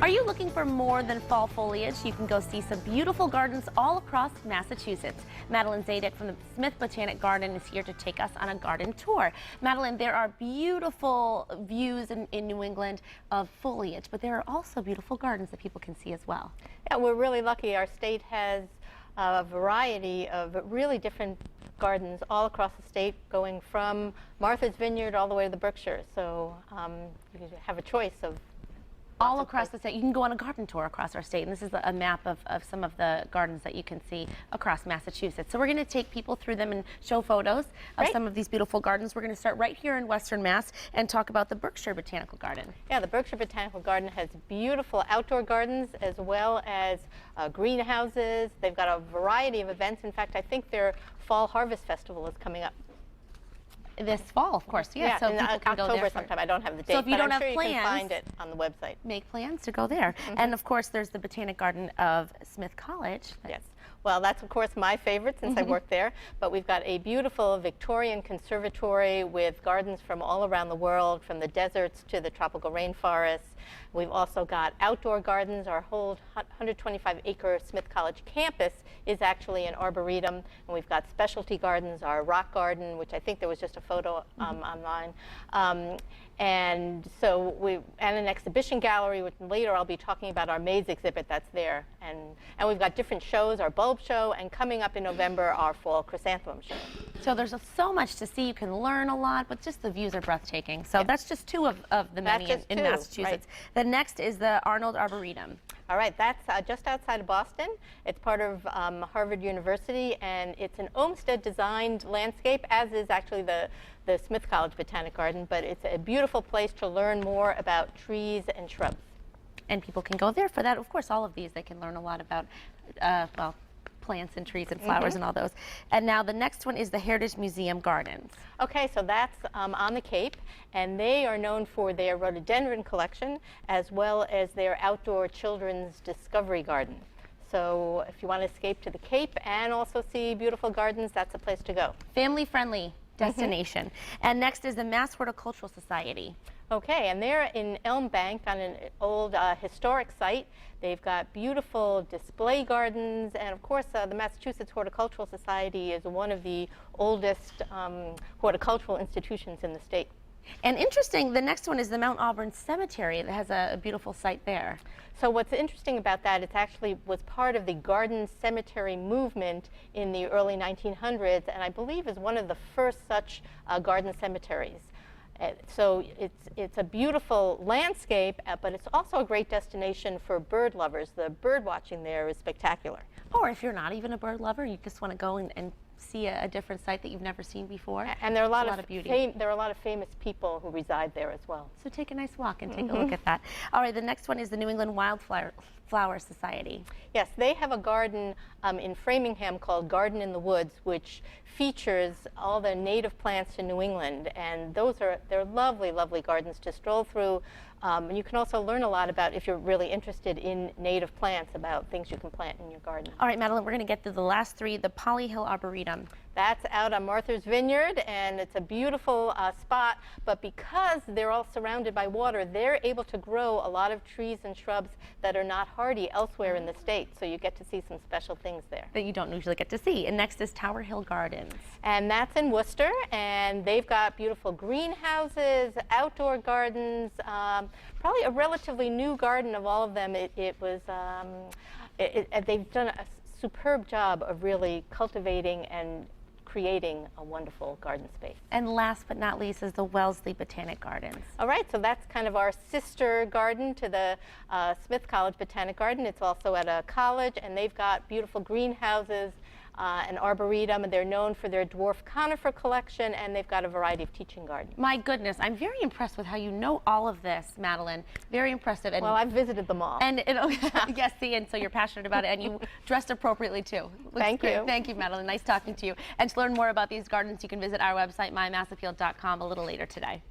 Are you looking for more than fall foliage? You can go see some beautiful gardens all across Massachusetts. Madeline Zadek from the Smith Botanic Garden is here to take us on a garden tour. Madeline, there are beautiful views in New England of foliage, but there are also beautiful gardens that people can see as well. Yeah, we're really lucky. Our state has a variety of really different gardens all across the state, going from Martha's Vineyard all the way to the Berkshires. So you have a choice of all across the state. You can go on a garden tour across our state, and this is a map of some of the gardens that you can see across Massachusetts. So we're going to take people through them and show photos of some of these beautiful gardens. We're going to start right here in Western Mass and talk about the Berkshire Botanical Garden. Yeah, the Berkshire Botanical Garden has beautiful outdoor gardens as well as greenhouses. They've got a variety of events. In fact, I think their Fall Harvest Festival is coming up this fall, of course. Yeah, so in people can October go there sometime. I don't have the date, so if you don't I'm have sure plans, you can find it on the website. Make plans to go there. And of course, there's the Botanic Garden of Smith College. Yes. Well, that's of course my favorite since I work there, but we've got a beautiful Victorian conservatory with gardens from all around the world, from the deserts to the tropical rainforests. We've also got outdoor gardens. Our whole 125-acre Smith College campus is actually an arboretum, and we've got specialty gardens, our rock garden, which I think there was just a photo online. And an exhibition gallery, which later I'll be talking about our maze exhibit that's there. And we've got different shows, our bulb show, and coming up in November, our fall chrysanthemum show. So there's so much to see. You can learn a lot, but just the views are breathtaking. So that's just two of the many in Massachusetts. Right. The next is the Arnold Arboretum. All right, that's just outside of Boston. It's part of Harvard University, and it's an Olmsted-designed landscape, as is actually the Smith College Botanic Garden, but it's a beautiful place to learn more about trees and shrubs. And people can go there for that. Of course, all of these, they can learn a lot about, well, plants and trees and flowers and all those. And now the next one is the Heritage Museum Gardens. Okay, so that's on the Cape, and they are known for their rhododendron collection as well as their outdoor children's discovery garden. So if you want to escape to the Cape and also see beautiful gardens, that's a place to go. Family-friendly destination. And next is the Mass Horticultural Society. Okay, and they're in Elm Bank on an old historic site. They've got beautiful display gardens, and of course the Massachusetts Horticultural Society is one of the oldest horticultural institutions in the state. And interesting, the next one is the Mount Auburn Cemetery that has a beautiful site there. So what's interesting about that, it actually was part of the garden cemetery movement in the early 1900s, and I believe is one of the first such garden cemeteries. So it's a beautiful landscape, but it's also a great destination for bird lovers. The bird watching there is spectacular. Or if you're not even a bird lover, you just want to go and see a different site that you've never seen before. And there are a lot of beauty. There are a lot of famous people who reside there as well. So take a nice walk and take a look at that. All right, the next one is the New England Wildflower Society. Yes, they have a garden in Framingham called Garden in the Woods, which features all the native plants to New England, and they're lovely, lovely gardens to stroll through. And you can also learn a lot about, if you're really interested in native plants, about things you can plant in your garden. All right, Madeline, we're going to get to the last three, the Polly Hill Arboretum. That's out on Martha's Vineyard, and it's a beautiful spot, but because they're all surrounded by water, they're able to grow a lot of trees and shrubs that are not hardy elsewhere in the state, so you get to see some special things there. That you don't usually get to see. And next is Tower Hill Gardens. And that's in Worcester, and they've got beautiful greenhouses, outdoor gardens, probably a relatively new garden of all of them. They've done a superb job of really cultivating and creating a wonderful garden space. And last but not least is the Wellesley Botanic Gardens. All right, so that's kind of our sister garden to the Smith College Botanic Garden. It's also at a college, and they've got beautiful greenhouses, an arboretum, and they're known for their dwarf conifer collection, and they've got a variety of teaching gardens. My goodness, I'm very impressed with how you know all of this, Madeline. Very impressive. And well, I've visited them all. And yes, see, and so you're passionate about it, and you dressed appropriately too. Thank you. Thank you, Madeline. Nice talking to you. And to learn more about these gardens, you can visit our website, mymassappeal.com, a little later today.